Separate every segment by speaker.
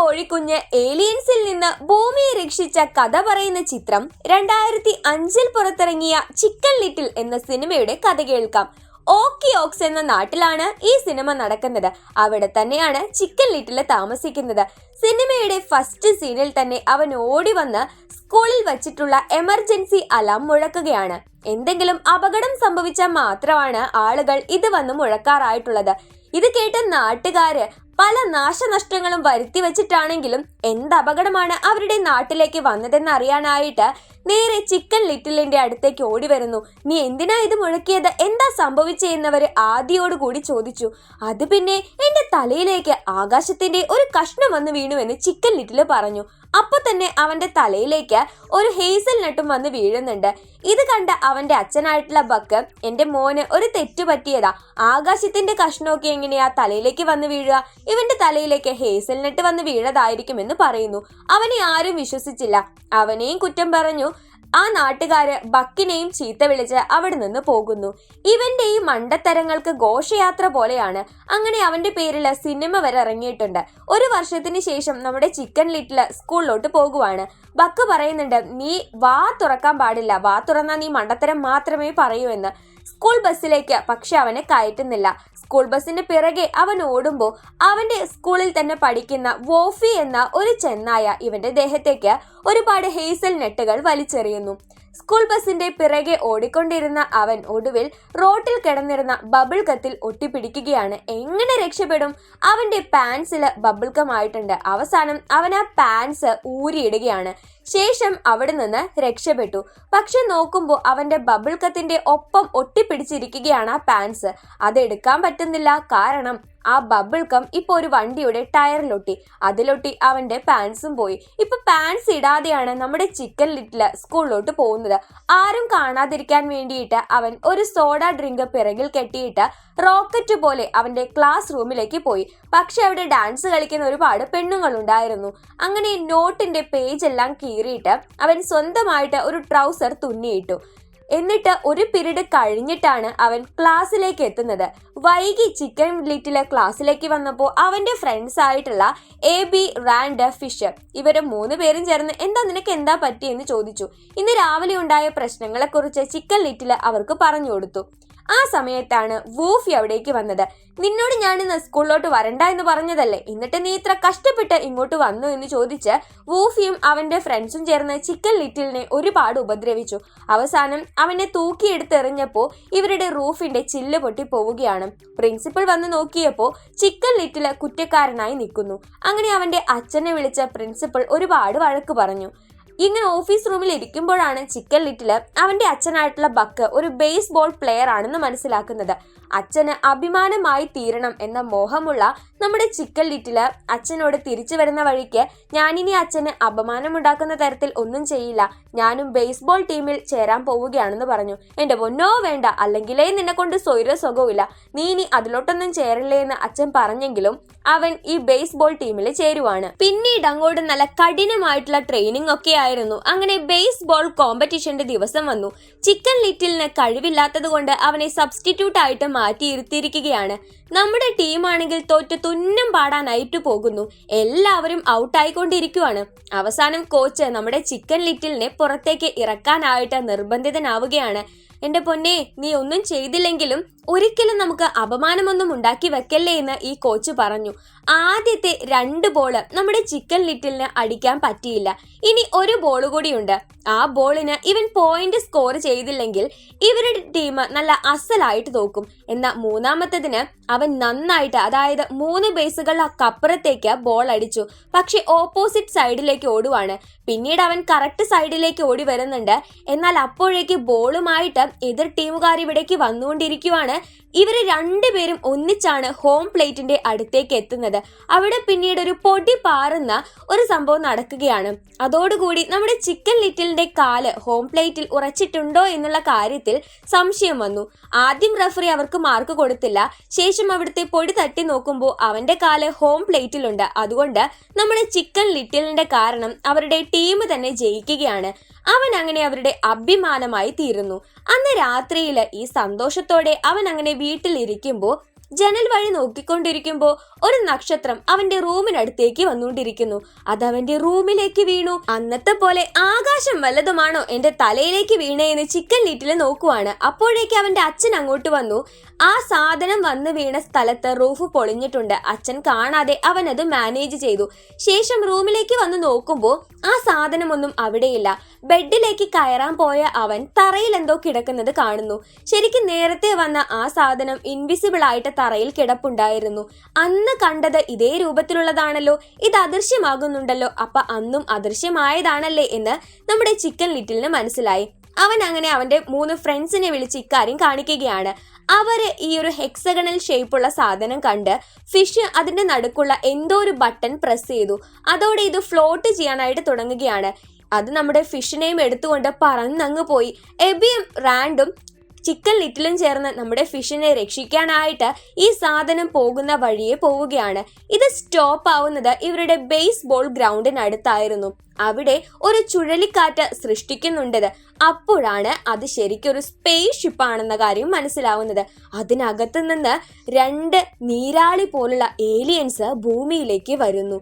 Speaker 1: കോഴിക്കുഞ്ഞ് ഏലിയൻസിൽ നിന്ന് ഭൂമിയെ രക്ഷിച്ച കഥ പറയുന്ന ചിത്രം 2005 പുറത്തിറങ്ങിയ ചിക്കൻ ലിറ്റിൽ എന്ന സിനിമയുടെ കഥ കേൾക്കാം. ഓക്സ് എന്ന നാട്ടിലാണ് ഈ സിനിമ നടക്കുന്നത്. അവിടെ തന്നെയാണ് ചിക്കൻ ലിറ്റില് താമസിക്കുന്നത്. സിനിമയുടെ ഫസ്റ്റ് സീനിൽ തന്നെ അവൻ ഓടി വന്ന് സ്കൂളിൽ വച്ചിട്ടുള്ള എമർജൻസി അലാം മുഴക്കുകയാണ്. എന്തെങ്കിലും അപകടം സംഭവിച്ചാൽ മാത്രമാണ് ആളുകൾ ഇത് വന്ന് മുഴക്കാറായിട്ടുള്ളത്. ഇത് കേട്ട നാട്ടുകാര് പല നാശനഷ്ടങ്ങളും വരുത്തി വെച്ചിട്ടാണെങ്കിലും എന്ത് അപകടമാണ് അവരുടെ നാട്ടിലേക്ക് വന്നതെന്ന് അറിയാനായിട്ട് നേരെ ചിക്കൻ ലിറ്റിലിന്റെ അടുത്തേക്ക് ഓടി വരുന്നു. നീ എന്തിനാ ഇത് മുഴക്കിയത്, എന്താ സംഭവിച്ചെന്നവര് ആദിയോടുകൂടി ചോദിച്ചു. അത് പിന്നെ എന്റെ തലയിലേക്ക് ആകാശത്തിന്റെ ഒരു കഷ്ണം വന്ന് വീണുവെന്ന് ചിക്കൻ ലിറ്റില് പറഞ്ഞു. അപ്പൊ തന്നെ അവന്റെ തലയിലേക്ക് ഒരു ഹേസൽ നട്ടും വന്ന് വീഴുന്നുണ്ട്. ഇത് കണ്ട അവന്റെ അച്ഛനായിട്ടുള്ള ബക്ക്, എന്റെ മോന് ഒരു തെറ്റു പറ്റിയതാ, ആകാശത്തിന്റെ കഷ്ണമൊക്കെ എങ്ങനെയാ തലയിലേക്ക് വന്ന് വീഴുക, ഇവന്റെ തലയിലേക്ക് ഹേസൽ നട്ട് വന്ന് വീഴതായിരിക്കുമെന്ന് പറയുന്നു. അവനെ ആരും വിശ്വസിച്ചില്ല. അവനെയും കുറ്റം പറഞ്ഞു. ആ നാട്ടുകാര് ബക്കിനെയും ചീത്ത വിളിച്ച് അവിടെ നിന്ന് പോകുന്നു. ഇവന്റെ ഈ മണ്ടത്തരങ്ങൾക്ക് ഘോഷയാത്ര പോലെയാണ്. അങ്ങനെ അവന്റെ പേരില് സിനിമ വരെ ഇറങ്ങിയിട്ടുണ്ട്. ഒരു വർഷത്തിന് ശേഷം നമ്മുടെ ചിക്കൻ ലിറ്റില് സ്കൂളിലോട്ട് പോകുവാണ്. ബക്ക് പറയുന്നുണ്ട്, നീ വാ തുറക്കാൻ പാടില്ല, വാ തുറന്നാൽ നീ മണ്ടത്തരം മാത്രമേ പറയൂ എന്ന്. സ്കൂൾ ബസ്സിലേക്ക് പക്ഷെ അവനെ കയറ്റുന്നില്ല. സ്കൂൾ ബസ്സിന്റെ പിറകെ അവൻ ഓടുമ്പോ അവന്റെ സ്കൂളിൽ തന്നെ പഠിക്കുന്ന വോഫി എന്ന ഒരു ചെന്നായ ഇവന്റെ ദേഹത്തേക്ക് ഒരുപാട് ഹേസൽ നെട്ടുകൾ വലിച്ചെറിയുന്നു. സ്കൂൾ ബസിന്റെ പിറകെ ഓടിക്കൊണ്ടിരുന്ന അവൻ ഒടുവിൽ റോട്ടിൽ കിടന്നിരുന്ന ബബിൾ ഗത്തിൽ ഒട്ടിപ്പിടിക്കുകയാണ്. എങ്ങനെ രക്ഷപ്പെടും? അവന്റെ പാൻസില് ബബിൾ ഗം ആയിട്ടുണ്ട്. അവസാനം അവൻ ആ പാൻസ് ഊരിയിടുകയാണ്. ശേഷം അവിടെ നിന്ന് രക്ഷപ്പെട്ടു. പക്ഷെ നോക്കുമ്പോൾ അവന്റെ ബബിൾ ഗത്തിന്റെ ഒപ്പം ഒട്ടിപ്പിടിച്ചിരിക്കുകയാണ് ആ പാൻസ്. അതെടുക്കാൻ പറ്റുന്നില്ല. കാരണം ആ ബബിൾ ഗം ഇപ്പൊ ഒരു വണ്ടിയുടെ ടയറിലൊട്ടി. അതിലൊട്ടി അവന്റെ പാൻസും പോയി. ഇപ്പൊ പാൻസ് ഇടാതെയാണ് നമ്മുടെ ചിക്കൻ ലിറ്റില് സ്കൂളിലോട്ട് പോകുന്നത്. ആരും കാണാതിരിക്കാൻ വേണ്ടിയിട്ട് അവൻ ഒരു സോഡ ഡ്രിങ്ക് പിറകിൽ കെട്ടിയിട്ട് റോക്കറ്റ് പോലെ അവന്റെ ക്ലാസ് റൂമിലേക്ക് പോയി. പക്ഷെ അവിടെ ഡാൻസ് കളിക്കുന്ന ഒരുപാട് പെണ്ണുങ്ങൾ ഉണ്ടായിരുന്നു. അങ്ങനെ നോട്ടിന്റെ പേജ് എല്ലാം കീറിയിട്ട് അവൻ സ്വന്തമായിട്ട് ഒരു ട്രൗസർ തുന്നിയിട്ടു. എന്നിട്ട് ഒരു പീരീഡ് കഴിഞ്ഞിട്ടാണ് അവൻ ക്ലാസ്സിലേക്ക് എത്തുന്നത്. വൈകി ചിക്കൻ ലിറ്റില് ക്ലാസ്സിലേക്ക് വന്നപ്പോൾ അവന്റെ ഫ്രണ്ട്സ് ആയിട്ടുള്ള എബി, റാൻഡ്, ഫിഷ് ഇവര് 3 പേരും ചേർന്ന് നിനക്ക് എന്താ പറ്റിയെന്ന് ചോദിച്ചു. ഇന്ന് രാവിലെ ഉണ്ടായ പ്രശ്നങ്ങളെ കുറിച്ച് ചിക്കൻ ലിറ്റില് അവർക്ക് പറഞ്ഞു കൊടുത്തു. ആ സമയത്താണ് വൂഫി അവിടേക്ക് വന്നത്. നിന്നോട് ഞാൻ ഇന്ന് സ്കൂളിലോട്ട് വരണ്ട എന്ന് പറഞ്ഞതല്ലേ, എന്നിട്ട് നീ ഇത്ര കഷ്ടപ്പെട്ട് ഇങ്ങോട്ട് വന്നു എന്ന് ചോദിച്ച് വൂഫിയും അവന്റെ ഫ്രണ്ട്സും ചേർന്ന് ചിക്കൻ ലിറ്റിലിനെ ഒരുപാട് ഉപദ്രവിച്ചു. അവസാനം അവനെ തൂക്കിയെടുത്തെറിഞ്ഞപ്പോ ഇവരുടെ റൂഫിന്റെ ചില്ല് പൊട്ടി പോവുകയാണ്. പ്രിൻസിപ്പൽ വന്ന് നോക്കിയപ്പോ ചിക്കൻ ലിറ്റില് കുറ്റക്കാരനായി നിൽക്കുന്നു. അങ്ങനെ അവന്റെ അച്ഛനെ വിളിച്ച പ്രിൻസിപ്പൽ ഒരുപാട് വഴക്ക് പറഞ്ഞു. ഇങ്ങനെ ഓഫീസ് റൂമിൽ ഇരിക്കുമ്പോഴാണ് ചിക്കൻ ലിറ്റില് അവന്റെ അച്ഛനായിട്ടുള്ള ബക്ക് ഒരു ബേസ്ബോൾ പ്ലെയർ ആണെന്ന് മനസ്സിലാക്കുന്നത്. അച്ഛന് അഭിമാനമായി തീരണം എന്ന മോഹമുള്ള നമ്മുടെ ചിക്കൻ ലിറ്റില് അച്ഛനോട് തിരിച്ചു വരുന്ന വഴിക്ക്, ഞാനിനി അച്ഛന് അപമാനമുണ്ടാക്കുന്ന തരത്തിൽ ഒന്നും ചെയ്യില്ല, ഞാനും ബേസ്ബോൾ ടീമിൽ ചേരാൻ പോവുകയാണെന്ന് പറഞ്ഞു. എന്റെ പൊന്നോ വേണ്ട, അല്ലെങ്കിലേ നിന്നെ കൊണ്ട് സ്വൈരസുഖമില്ല, നീ ഇനി അതിലോട്ടൊന്നും ചേരില്ലേ എന്ന് അച്ഛൻ പറഞ്ഞെങ്കിലും അവൻ ഈ ബേസ്ബോൾ ടീമിൽ ചേരുവാണ്. പിന്നീട് അങ്ങോട്ട് നല്ല കഠിനമായിട്ടുള്ള ട്രെയിനിങ് ഒക്കെ ആയിരുന്നു. അങ്ങനെ ബേസ്ബോൾ കോമ്പറ്റീഷന്റെ ദിവസം വന്നു. ചിക്കൻ ലിറ്റിലിന് കഴിവില്ലാത്തത് കൊണ്ട് അവനെ സബ്സ്റ്റിറ്റ്യൂട്ട് ആയിട്ട് മാറ്റിയിരുത്തിയിരിക്കുകയാണ്. നമ്മുടെ ടീമാണെങ്കിൽ തോറ്റ് തുന്നം പാടാനായിട്ട് പോകുന്നു. എല്ലാവരും ഔട്ടായിക്കൊണ്ടിരിക്കുവാണ്. അവസാനം കോച്ച് നമ്മുടെ ചിക്കൻ ലിറ്റിലിനെ പുറത്തേക്ക് ഇറക്കാനായിട്ട് നിർബന്ധിതനാവുകയാണ്. എന്റെ പൊന്നെ, നീ ഒന്നും ചെയ്തില്ലെങ്കിലും ഒരിക്കലും നമുക്ക് അപമാനമൊന്നും ഉണ്ടാക്കി വെക്കല്ലേ എന്ന് ഈ കോച്ച് പറഞ്ഞു. ആദ്യത്തെ 2 ബോള് നമ്മുടെ ചിക്കൻ ലിറ്റിലിന് അടിക്കാൻ പറ്റിയില്ല. ഇനി ഒരു ബോൾ കൂടിയുണ്ട്. ആ ബോളിന് ഇവൻ പോയിന്റ് സ്കോർ ചെയ്തില്ലെങ്കിൽ ഇവരുടെ ടീം നല്ല അസലായിട്ട് തോക്കും. എന്നാൽ 3ാമത്തതിന് അവൻ നന്നായിട്ട്, അതായത് 3 ബേസുകൾക്കപ്പുറത്തേക്ക് ബോൾ അടിച്ചു. പക്ഷെ ഓപ്പോസിറ്റ് സൈഡിലേക്ക് ഓടുവാണ്. പിന്നീട് അവൻ കറക്റ്റ് സൈഡിലേക്ക് ഓടി വരുന്നുണ്ട്. എന്നാൽ അപ്പോഴേക്ക് ബോളുമായിട്ട് എതിർ ടീമുകാർ ഇവിടേക്ക് വന്നുകൊണ്ടിരിക്കുവാണ്. ഇവര് 2 പേരും ഒന്നിച്ചാണ് ഹോം പ്ലേറ്റിന്റെ അടുത്തേക്ക് എത്തുന്നത്. അവിടെ പിന്നീട് ഒരു പൊടി പാറുന്ന ഒരു സംഭവം നടക്കുകയാണ്. അതോടുകൂടി നമ്മുടെ ചിക്കൻ ലിറ്റിലിന്റെ കാല് ഹോം പ്ലേറ്റിൽ ഉറച്ചിട്ടുണ്ടോ എന്നുള്ള കാര്യത്തിൽ സംശയം വന്നു. ആദ്യം റഫറി അവർക്ക് മാർക്ക് കൊടുത്തില്ല. ശേഷം അവിടുത്തെ പൊടി തട്ടി നോക്കുമ്പോൾ അവന്റെ കാല് ഹോം പ്ലേറ്റിലുണ്ട്. അതുകൊണ്ട് നമ്മുടെ ചിക്കൻ ലിറ്റിലിന്റെ കാരണം അവരുടെ ടീം തന്നെ ജയിക്കുകയാണ്. അവൻ അങ്ങനെ അവരുടെ അഭിമാനമായി തീരുന്നു. അന്ന് രാത്രിയില് ഈ സന്തോഷത്തോടെ അവൻ അങ്ങനെ വീട്ടിലിരിക്കുമ്പോൾ ജനൽ വഴി നോക്കിക്കൊണ്ടിരിക്കുമ്പോൾ ഒരു നക്ഷത്രം അവന്റെ റൂമിനടുത്തേക്ക് വന്നുകൊണ്ടിരിക്കുന്നു. അത് അവന്റെ റൂമിലേക്ക് വീണു. അന്നത്തെ പോലെ ആകാശം വല്ലതുമാണോ എന്റെ തലയിലേക്ക് വീണേന്ന് ചിക്കൻ ലിറ്റിൽ നോക്കുവാണ്. അപ്പോഴേക്ക് അവന്റെ അച്ഛൻ അങ്ങോട്ട് വന്നു. ആ സാധനം വന്ന് വീണ സ്ഥലത്ത് റൂഫ് പൊളിഞ്ഞിട്ടുണ്ട്. അച്ഛൻ കാണാതെ അവൻ അത് മാനേജ് ചെയ്തു. ശേഷം റൂമിലേക്ക് വന്ന് നോക്കുമ്പോൾ ആ സാധനമൊന്നും അവിടെയില്ല. ബെഡിലേക്ക് കയറാൻ പോയ അവൻ തറയിൽ എന്തോ കിടക്കുന്നത് കാണുന്നു. ശരിക്കും നേരത്തെ വന്ന ആ സാധനം ഇൻവിസിബിൾ ആയിട്ട് തറയിൽ കിടപ്പുണ്ടായിരുന്നു. അന്ന് കണ്ടത് ഇതേ രൂപത്തിലുള്ളതാണല്ലോ, ഇത് അദൃശ്യമാകുന്നുണ്ടല്ലോ, അപ്പൊ അന്നും അദൃശ്യമായതാണല്ലേ എന്ന് നമ്മുടെ ചിക്കൻ ലിറ്റിലിന് മനസ്സിലായി. അവൻ അങ്ങനെ അവന്റെ 3 ഫ്രണ്ട്സിനെ വിളിച്ച് ഇക്കാര്യം കാണിക്കുകയാണ്. അവര് ഈ ഒരു ഹെക്സഗണൽ ഷേപ്പുള്ള സാധനം കണ്ട് ഫിഷ് അതിന്റെ നടുക്കുള്ള എന്തോ ഒരു ബട്ടൺ പ്രസ് ചെയ്തു. അതോടെ ഇത് ഫ്ലോട്ട് ചെയ്യാനായിട്ട് തുടങ്ങുകയാണ്. അത് നമ്മുടെ ഫിഷിനെയും എടുത്തുകൊണ്ട് പറന്നങ്ങ് പോയി. എബിയും റാൻഡും ചിക്കൻ ലിറ്റിലും ചേർന്ന് നമ്മുടെ ഫിഷിനെ രക്ഷിക്കാനായിട്ട് ഈ സാധനം പോകുന്ന വഴിയെ പോവുകയാണ്. ഇത് സ്റ്റോപ്പ് ആവുന്നത് ഇവരുടെ ബേസ്ബോൾ ഗ്രൗണ്ടിനടുത്തായിരുന്നു. അവിടെ ഒരു ചുഴലിക്കാറ്റ് സൃഷ്ടിക്കുന്നുണ്ടത്. അപ്പോഴാണ് അത് ശരിക്കൊരു സ്പേസ് ഷിപ്പ് ആണെന്ന കാര്യം മനസ്സിലാവുന്നത്. അതിനകത്ത് നിന്ന് 2 നീരാളി പോലുള്ള ഏലിയൻസ് ഭൂമിയിലേക്ക് വരുന്നു.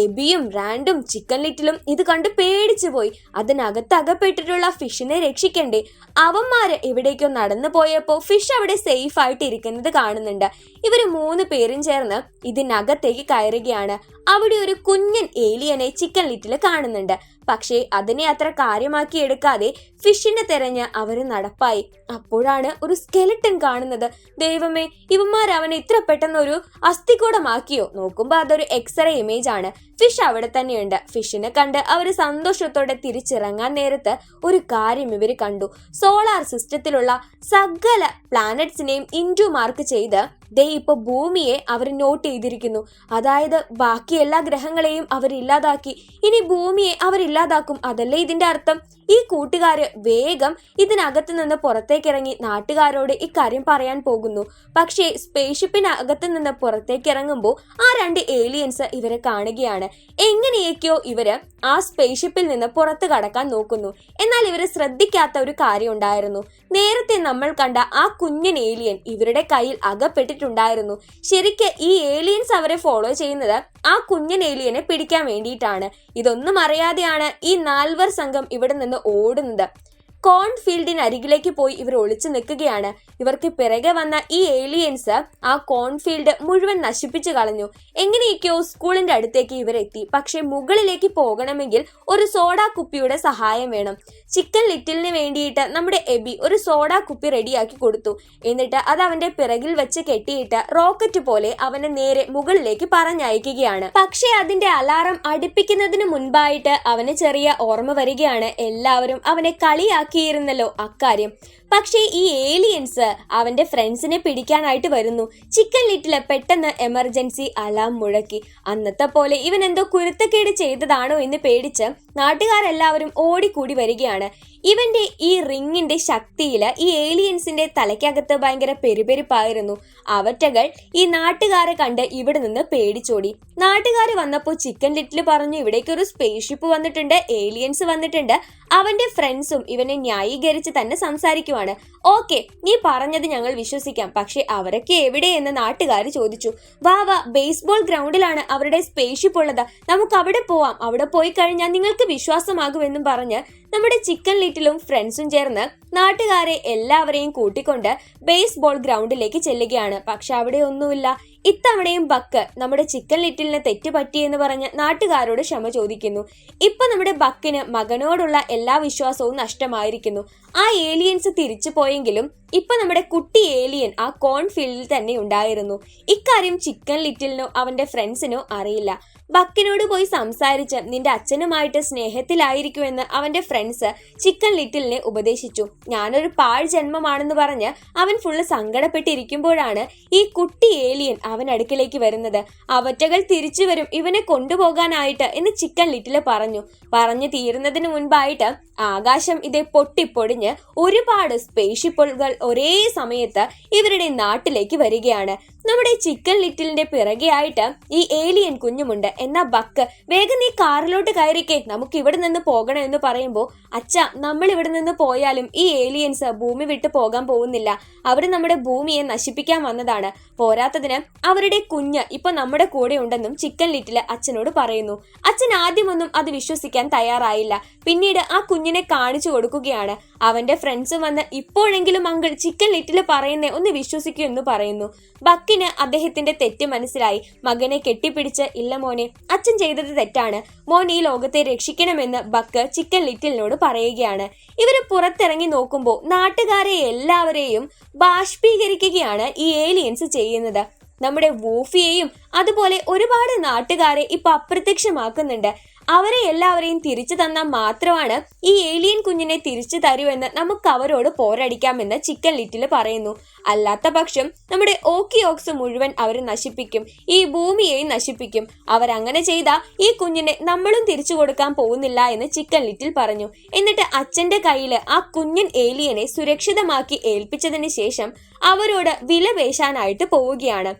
Speaker 1: എബിയും റാൻഡും ചിക്കൻ ലിറ്റിലും ഇത് കണ്ട് പേടിച്ചു പോയി. അതിനകത്ത് അകപ്പെട്ടിട്ടുള്ള ഫിഷിനെ രക്ഷിക്കണ്ടേ? അവന്മാര് എവിടേക്കോ നടന്നു പോയപ്പോ ഫിഷ് അവിടെ സേഫ് ആയിട്ട് ഇരിക്കുന്നത് കാണുന്നുണ്ട്. ഇവര് 3 പേരും ചേർന്ന് ഇതിനകത്തേക്ക് കയറുകയാണ്. അവിടെ ഒരു കുഞ്ഞൻ ഏലിയനെ ചിക്കൻ ലിറ്റിൽ കാണുന്നുണ്ട്. പക്ഷേ അതിനെ അത്ര കാര്യമാക്കി എടുക്കാതെ ഫിഷിനെ തെരഞ്ഞ് അവര് നടപ്പായി. അപ്പോഴാണ് ഒരു സ്കെലിട്ടൻ കാണുന്നത്. ദൈവമേ, ഇവന്മാർ അവനെ ഇത്ര പെട്ടെന്ന് ഒരു അസ്ഥികൂടമാക്കിയോ? നോക്കുമ്പോ അതൊരു എക്സ്റേ ഇമേജ് ആണ്. ഫിഷ് അവിടെ തന്നെയുണ്ട്. ഫിഷിനെ കണ്ട് അവര് സന്തോഷത്തോടെ തിരിച്ചിറങ്ങാൻ നേരത്ത് ഒരു കാര്യം ഇവര് കണ്ടു. സോളാർ സിസ്റ്റത്തിലുള്ള സകല പ്ലാനറ്റ്സിനെയും ഇൻറ്റു മാർക്ക് ചെയ്ത് ദേ ഇപ്പൊ ഭൂമിയെ അവർ നോട്ട് ചെയ്തിരിക്കുന്നു. അതായത് ബാക്കി എല്ലാ ഗ്രഹങ്ങളെയും അവരില്ലാതാക്കി. ഇനി ഭൂമിയെ അവരില്ലാതാക്കും. അതല്ലേ ഇതിന്റെ അർത്ഥം? ഈ കൂട്ടുകാര് വേഗം ഇതിനകത്ത് നിന്ന് പുറത്തേക്കിറങ്ങി നാട്ടുകാരോട് ഇക്കാര്യം പറയാൻ പോകുന്നു. പക്ഷേ സ്പേസ്ഷിപ്പിനകത്ത് നിന്ന് പുറത്തേക്ക് ഇറങ്ങുമ്പോൾ ആ 2 ഏലിയൻസ് ഇവരെ കാണുകയാണ്. എങ്ങനെയൊക്കെയോ ഇവര് ആ സ്പേസ്ഷിപ്പിൽ നിന്ന് പുറത്ത് കടക്കാൻ നോക്കുന്നു. എന്നാൽ ഇവര് ശ്രദ്ധിക്കാത്ത ഒരു കാര്യം ഉണ്ടായിരുന്നു. നേരത്തെ നമ്മൾ കണ്ട ആ കുഞ്ഞൻ ഏലിയൻ ഇവരുടെ കയ്യിൽ അകപ്പെട്ടിട്ടുണ്ടായിരുന്നു. ശരിക്ക് ഈ ഏലിയൻസ് അവരെ ഫോളോ ചെയ്യുന്നത് ആ കുഞ്ഞൻ ഏലിയനെ പിടിക്കാൻ വേണ്ടിയിട്ടാണ്. ഇതൊന്നും അറിയാതെയാണ് ഈ 4 സംഘം ഇവിടെ നിന്ന് ഓടുന്നത്. കോൺഫീൽഡിനരികിലേക്ക് പോയി ഇവർ ഒളിച്ചു നിൽക്കുകയാണ്. ഇവർക്ക് പിറകെ വന്ന ഈ ഏലിയൻസ് ആ കോൺഫീൽഡ് മുഴുവൻ നശിപ്പിച്ചു കളഞ്ഞു. എങ്ങനെയൊക്കെയോ സ്കൂളിന്റെ അടുത്തേക്ക് ഇവരെത്തി. പക്ഷെ മുകളിലേക്ക് പോകണമെങ്കിൽ ഒരു സോഡാ കുപ്പിയുടെ സഹായം വേണം. ചിക്കൻ ലിറ്റിലിന് വേണ്ടിയിട്ട് നമ്മുടെ എബി ഒരു സോഡാ കുപ്പി റെഡിയാക്കി കൊടുത്തു. എന്നിട്ട് അത് അവന്റെ പിറകിൽ വെച്ച് കെട്ടിയിട്ട് റോക്കറ്റ് പോലെ അവനെ നേരെ മുകളിലേക്ക് പറഞ്ഞയക്കുകയാണ്. പക്ഷെ അതിന്റെ അലാറം അടുപ്പിക്കുന്നതിന് മുൻപായിട്ട് അവന് ചെറിയ ഓർമ്മ വരികയാണ്. എല്ലാവരും അവനെ കളിയാക്കിയിരുന്നല്ലോ അക്കാര്യം. പക്ഷേ ഈ ഏലിയൻസ് അവന്റെ ഫ്രണ്ട്സിനെ പിടിക്കാനായിട്ട് വരുന്നു. ചിക്കൻ ലിറ്റില് പെട്ടെന്ന് എമർജൻസി അലാം മുഴക്കി. അന്നത്തെ പോലെ ഇവൻ എന്തോ കുരുത്തക്കേട് ചെയ്തതാണോ എന്ന് പേടിച്ച് നാട്ടുകാരെല്ലാവരും ഓടിക്കൂടി വരികയാണ്. ഇവന്റെ ഈ റിങ്ങിന്റെ ശക്തിയില് ഈ ഏലിയൻസിന്റെ തലയ്ക്കകത്ത് ഭയങ്കര പെരുപെരുപ്പായിരുന്നു. അവറ്റകൾ ഈ നാട്ടുകാരെ കണ്ട് ഇവിടെ നിന്ന് പേടിച്ചോടി. നാട്ടുകാര് വന്നപ്പോൾ ചിക്കൻ ലിറ്റില് പറഞ്ഞു, ഇവിടേക്ക് ഒരു സ്പേസ് ഷിപ്പ് വന്നിട്ടുണ്ട്, ഏലിയൻസ് വന്നിട്ടുണ്ട്. അവന്റെ ഫ്രണ്ട്സും ഇവനെ ന്യായീകരിച്ച് തന്നെ സംസാരിക്കുവാണ്. ഓക്കെ, നീ പറഞ്ഞത് ഞങ്ങൾ വിശ്വസിക്കാം. പക്ഷെ അവരൊക്കെ എവിടെയെന്ന് നാട്ടുകാർ ചോദിച്ചു. വാ ബേസ്ബോൾ ഗ്രൗണ്ടിലാണ് അവരുടെ സ്പേസ് ഷിപ്പ് ഉള്ളത്, നമുക്ക് അവിടെ പോവാം. അവിടെ പോയി കഴിഞ്ഞാൽ നിങ്ങൾക്ക് വിശ്വാസമാകുമെന്നും പറഞ്ഞ് നമ്മുടെ ചിക്കൻ ലിറ്റിലും ഫ്രണ്ട്സും ചേർന്ന് നാട്ടുകാരെ എല്ലാവരെയും കൂട്ടിക്കൊണ്ട് ബേസ്ബോൾ ഗ്രൗണ്ടിലേക്ക് ചെല്ലുകയാണ്. പക്ഷെ അവിടെ ഒന്നുമില്ല. ഇത്തവണയും ബക്ക് നമ്മുടെ ചിക്കൻ ലിറ്റിലിന് തെറ്റ് പറ്റിയെന്ന് പറഞ്ഞ് നാട്ടുകാരോട് ക്ഷമ ചോദിക്കുന്നു. ഇപ്പൊ നമ്മുടെ ബക്കിന് മകനോടുള്ള എല്ലാ വിശ്വാസവും നഷ്ടമായിരിക്കുന്നു. ആ ഏലിയൻസ് തിരിച്ചു പോയെങ്കിലും ഇപ്പൊ നമ്മുടെ കുട്ടി ഏലിയൻ ആ കോൺഫീൽഡിൽ തന്നെ ഉണ്ടായിരുന്നു. ഇക്കാര്യം ചിക്കൻ ലിറ്റിലിനോ അവന്റെ ഫ്രണ്ട്സിനോ അറിയില്ല. ബക്കിനോട് പോയി സംസാരിച്ച് നിന്റെ അച്ഛനുമായിട്ട് സ്നേഹത്തിലായിരിക്കുമെന്ന് അവന്റെ ഫ്രണ്ട്സ് ചിക്കൻ ലിറ്റിലിനെ ഉപദേശിച്ചു. ഞാനൊരു പാഴ് ജന്മമാണെന്ന് പറഞ്ഞ് അവൻ ഫുള്ള് സങ്കടപ്പെട്ടിരിക്കുമ്പോഴാണ് ഈ കുട്ടി ഏലിയൻ അവൻ അടുക്കിലേക്ക് വരുന്നത്. അവറ്റകൾ തിരിച്ചു വരും ഇവനെ കൊണ്ടുപോകാനായിട്ട് എന്ന് ചിക്കൻ ലിറ്റില് പറഞ്ഞു തീരുന്നതിന് മുൻപായിട്ട് ആകാശം ഇതേ പൊട്ടിപ്പൊടിഞ്ഞ് ഒരുപാട് സ്പേസ് ഷിപ്പുകൾ ഒരേ സമയത്ത് ഇവരുടെ നാട്ടിലേക്ക് വരികയാണ്. നമ്മുടെ ചിക്കൻ ലിറ്റിലിന്റെ പിറകെയായിട്ട് ഈ ഏലിയൻ കുഞ്ഞുമുണ്ട്. എന്നാ ബക്ക്, വേഗം നീ കാറിലോട്ട് കയറിക്കേ, നമുക്ക് ഇവിടെ നിന്ന് പോകണം എന്ന് പറയുമ്പോൾ, അച്ഛ നമ്മൾ ഇവിടെ നിന്ന് പോയാലും ഈ ഏലിയൻസ് ഭൂമി വിട്ട് പോകാൻ പോകുന്നില്ല, അവർ നമ്മുടെ ഭൂമിയെ നശിപ്പിക്കാൻ വന്നതാണ്, പോരാത്തതിന് അവരുടെ കുഞ്ഞ് ഇപ്പൊ നമ്മുടെ കൂടെ ഉണ്ടെന്നും ചിക്കൻ ലിറ്റില് അച്ഛനോട് പറയുന്നു. അച്ഛൻ ആദ്യമൊന്നും അത് വിശ്വസിക്കാൻ തയ്യാറായില്ല. പിന്നീട് ആ കുഞ്ഞിനെ കാണിച്ചു കൊടുക്കുകയാണ്. അവന്റെ ഫ്രണ്ട്സും വന്ന് ഇപ്പോഴെങ്കിലും അങ്കിൾ ചിക്കൻ ലിറ്റില് പറയുന്നേ ഒന്ന് വിശ്വസിക്കൂ എന്ന് പറയുന്നു. ബക്കിന് അദ്ദേഹത്തിന്റെ തെറ്റ് മനസ്സിലായി. മകനെ കെട്ടിപ്പിടിച്ച്, ഇല്ല മോനെ, അച്ഛൻ ചെയ്തത് തെറ്റാണ്, മോൻ ഈ ലോകത്തെ രക്ഷിക്കണമെന്ന് ബക്ക് ചിക്കൻ ലിറ്റിലിനോട് പറയുകയാണ്. ഇവര് പുറത്തിറങ്ങി നോക്കുമ്പോൾ നാട്ടുകാരെ എല്ലാവരെയും ബാഷ്പീകരിക്കുകയാണ് ഈ ഏലിയൻസ് ചെയ്യുന്നത്. നമ്മുടെ വൂഫിയെയും അതുപോലെ ഒരുപാട് നാട്ടുകാരെ ഇപ്പൊ അപ്രത്യക്ഷമാക്കുന്നുണ്ട്. അവരെ എല്ലാവരെയും തിരിച്ചു തന്നാൽ മാത്രമാണ് ഈ ഏലിയൻ കുഞ്ഞിനെ തിരിച്ചു തരുമെന്ന് നമുക്ക് അവരോട് പോരടിക്കാമെന്ന് ചിക്കൻ ലിറ്റില് പറയുന്നു. അല്ലാത്ത പക്ഷം നമ്മുടെ ഓക്കിയോക്സ് മുഴുവൻ അവർ നശിപ്പിക്കും, ഈ ഭൂമിയെയും നശിപ്പിക്കും. അവരങ്ങനെ ചെയ്താൽ ഈ കുഞ്ഞിനെ നമ്മളും തിരിച്ചു കൊടുക്കാൻ പോകുന്നില്ല എന്ന് ചിക്കൻ ലിറ്റിൽ പറഞ്ഞു. എന്നിട്ട് അച്ഛന്റെ കയ്യിൽ ആ കുഞ്ഞൻ ഏലിയനെ സുരക്ഷിതമാക്കി ഏൽപ്പിച്ചതിന് ശേഷം അവരോട് വില പേശാനായിട്ട് പോവുകയാണ്.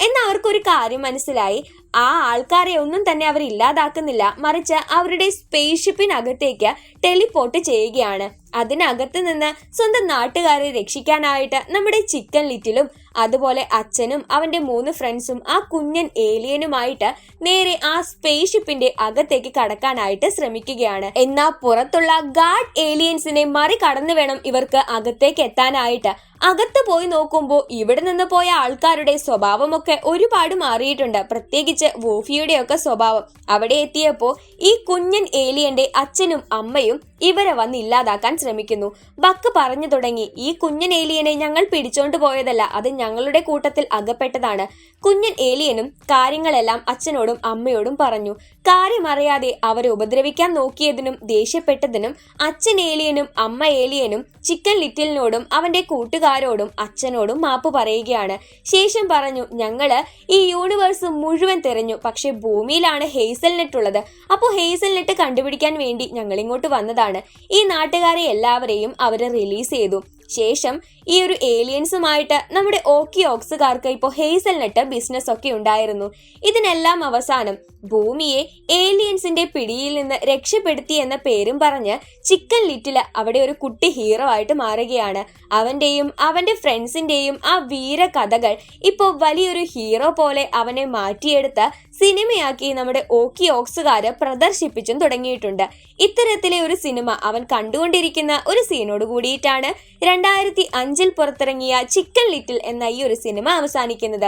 Speaker 1: എന്നാൽ അവർക്കൊരു കാര്യം മനസ്സിലായി, ആ ആൾക്കാരെ ഒന്നും തന്നെ അവർ ഇല്ലാതാക്കുന്നില്ല, മറിച്ച് അവരുടെ സ്പേസ്ഷിപ്പിനകത്തേക്ക് ടെലിപ്പോർട്ട് ചെയ്യുകയാണ്. അതിനകത്ത് നിന്ന് സ്വന്തം നാട്ടുകാരെ രക്ഷിക്കാനായിട്ട് നമ്മുടെ ചിക്കൻ ലിറ്റിലും അതുപോലെ അച്ഛനും അവന്റെ 3 ഫ്രണ്ട്സും ആ കുഞ്ഞൻ ഏലിയനുമായിട്ട് നേരെ ആ സ്പേസ്ഷിപ്പിന്റെ അകത്തേക്ക് കടക്കാനായിട്ട് ശ്രമിക്കുകയാണ്. എന്നാൽ പുറത്തുള്ള ഗാർഡ് ഏലിയൻസിനെ മറികടന്ന് വേണം ഇവർക്ക് അകത്തേക്ക് എത്താനായിട്ട്. അകത്ത് പോയി നോക്കുമ്പോൾ ഇവിടെ നിന്ന് പോയ ആൾക്കാരുടെ സ്വഭാവമൊക്കെ ഒരുപാട് മാറിയിട്ടുണ്ട്, പ്രത്യേകിച്ച് വൂഫിയുടെയൊക്കെ സ്വഭാവം. അവിടെ എത്തിയപ്പോൾ ഈ കുഞ്ഞൻ ഏലിയന്റെ അച്ഛനും അമ്മയും ഇവരെ വന്ന് ഇല്ലാതാക്കാൻ ശ്രമിക്കുന്നു. ബക്ക് പറഞ്ഞു തുടങ്ങി, ഈ കുഞ്ഞൻ ഏലിയനെ ഞങ്ങൾ പിടിച്ചോണ്ട് പോയതല്ല, അത് ഞങ്ങളുടെ കൂട്ടത്തിൽ അകപ്പെട്ടതാണ്. കുഞ്ഞൻ ഏലിയനും കാര്യങ്ങളെല്ലാം അച്ഛനോടും അമ്മയോടും പറഞ്ഞു. കാര്യമറിയാതെ അവരെ ഉപദ്രവിക്കാൻ നോക്കിയതിനും ദേഷ്യപ്പെട്ടതിനും അച്ഛൻ ഏലിയനും അമ്മ ഏലിയനും ചിക്കൻ ലിറ്റിലിനോടും അവന്റെ കൂട്ടുകാരോടും അച്ഛനോടും മാപ്പ് പറയുകയാണ്. ശേഷം പറഞ്ഞു, ഞങ്ങള് ഈ യൂണിവേഴ്സ് മുഴുവൻ തിരഞ്ഞു, പക്ഷെ ഭൂമിയിലാണ് ഹേസൽനെറ്റ് ഉള്ളത്. അപ്പോൾ ഹേസൽനെറ്റ് കണ്ടുപിടിക്കാൻ വേണ്ടി ഞങ്ങൾ ഇങ്ങോട്ട് വന്നതാണ്. ഈ നാട്ടുകാരെ എല്ലാവരെയും അവര് റിലീസ് ചെയ്തു. ശേഷം ഈ ഒരു ഏലിയൻസുമായിട്ട് നമ്മുടെ ഓക്കിയോക്സുകാർക്ക് ഇപ്പോൾ ഹേസൽനെറ്റ് ബിസിനസ് ഒക്കെ ഉണ്ടായിരുന്നു. ഇതിനെല്ലാം അവസാനം ഭൂമിയെ ഏലിയൻസിന്റെ പിടിയിൽ നിന്ന് രക്ഷപ്പെടുത്തി എന്ന പേരും പറഞ്ഞ് ചിക്കൻ ലിറ്റില് അവിടെ ഒരു കുട്ടി ഹീറോ ആയിട്ട് മാറുകയാണ്. അവന്റെയും അവന്റെ ഫ്രണ്ട്സിന്റെയും ആ വീര കഥകൾ ഇപ്പോൾ വലിയൊരു ഹീറോ പോലെ അവനെ മാറ്റിയെടുത്ത് സിനിമയാക്കി നമ്മുടെ ഓക്കിയോക്സുകാര് പ്രദർശിപ്പിച്ചും തുടങ്ങിയിട്ടുണ്ട്. ഇത്തരത്തിലെ ഒരു സിനിമ അവൻ കണ്ടുകൊണ്ടിരിക്കുന്ന ഒരു സീനോട് കൂടിയിട്ടാണ് 2005 പുറത്തിറങ്ങിയ ചിക്കൻ ലിറ്റിൽ എന്ന ഈ ഒരു സിനിമ അവസാനിക്കുന്നത്.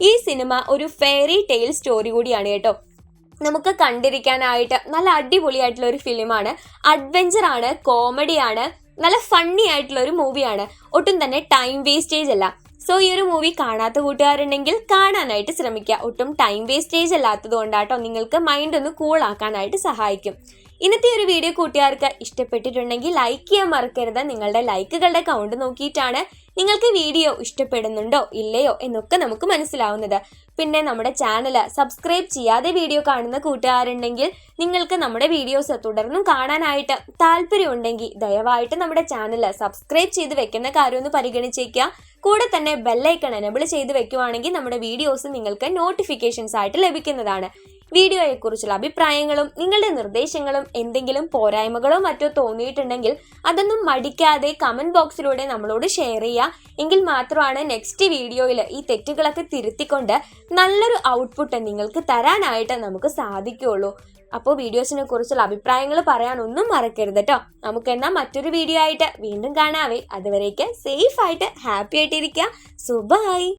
Speaker 1: ഈ സിനിമ ഒരു ഫെയറി ടെയിൽ സ്റ്റോറി കൂടിയാണ് കേട്ടോ. നമുക്ക് കണ്ടിരിക്കാനായിട്ട് നല്ല അടിപൊളിയായിട്ടുള്ള ഒരു ഫിലിമാണ്. അഡ്വെഞ്ചർ ആണ്, കോമഡിയാണ്, നല്ല ഫണ്ണി ആയിട്ടുള്ള ഒരു മൂവിയാണ്. ഒട്ടും തന്നെ ടൈം വേസ്റ്റേജ് അല്ല. സോ ഈ ഒരു മൂവി കാണാത്ത കൂട്ടുകാരുണ്ടെങ്കിൽ കാണാനായിട്ട് ശ്രമിക്കുക. ഒട്ടും ടൈം വേസ്റ്റേജ് അല്ലാത്തത് കൊണ്ടാട്ടോ നിങ്ങൾക്ക് മൈൻഡ് ഒന്ന് കൂൾ ആക്കാനായിട്ട് സഹായിക്കും. ഇന്നത്തെ ഒരു വീഡിയോ കൂട്ടുകാർക്ക് ഇഷ്ടപ്പെട്ടിട്ടുണ്ടെങ്കിൽ ലൈക്ക് ചെയ്യാൻ മറക്കരുത്. നിങ്ങളുടെ ലൈക്കുകളുടെ കൗണ്ട് നോക്കിയിട്ടാണ് നിങ്ങൾക്ക് വീഡിയോ ഇഷ്ടപ്പെടുന്നുണ്ടോ ഇല്ലയോ എന്നൊക്കെ നമുക്ക് മനസ്സിലാവുന്നത്. പിന്നെ നമ്മുടെ ചാനൽ സബ്സ്ക്രൈബ് ചെയ്യാതെ വീഡിയോ കാണുന്ന കൂട്ടുകാരുണ്ടെങ്കിൽ നിങ്ങൾക്ക് നമ്മുടെ വീഡിയോസ് തുടർന്നും കാണാനായിട്ട് താല്പര്യമുണ്ടെങ്കിൽ ദയവായിട്ട് നമ്മുടെ ചാനൽ സബ്സ്ക്രൈബ് ചെയ്ത് വെക്കുന്ന കാര്യം ഒന്ന് പരിഗണിച്ചേക്കുക. കൂടെ തന്നെ ബെല്ലൈക്കൺ എനേബിൾ ചെയ്ത് വെക്കുവാണെങ്കിൽ നമ്മുടെ വീഡിയോസ് നിങ്ങൾക്ക് നോട്ടിഫിക്കേഷൻസ് ആയിട്ട് ലഭിക്കുന്നതാണ്. വീഡിയോയെക്കുറിച്ചുള്ള അഭിപ്രായങ്ങളും നിങ്ങളുടെ നിർദ്ദേശങ്ങളും എന്തെങ്കിലും പോരായ്മകളോ മറ്റോ തോന്നിയിട്ടുണ്ടെങ്കിൽ അതൊന്നും മടിക്കാതെ കമന്റ് ബോക്സിലൂടെ നമ്മളോട് ഷെയർ ചെയ്യുക. എങ്കിൽ മാത്രമാണ് നെക്സ്റ്റ് വീഡിയോയിൽ ഈ തെറ്റുകളൊക്കെ തിരുത്തിക്കൊണ്ട് നല്ലൊരു ഔട്ട്പുട്ട് നിങ്ങൾക്ക് തരാനായിട്ട് നമുക്ക് സാധിക്കുകയുള്ളൂ. അപ്പോൾ വീഡിയോസിനെ കുറിച്ചുള്ള അഭിപ്രായങ്ങൾ പറയാനൊന്നും മറക്കരുത് കേട്ടോ. നമുക്ക് എന്നാൽ മറ്റൊരു വീഡിയോ ആയിട്ട് വീണ്ടും കാണാവേ. അതുവരേക്ക് സേഫ് ആയിട്ട് ഹാപ്പി ആയിട്ടിരിക്കുക. So by.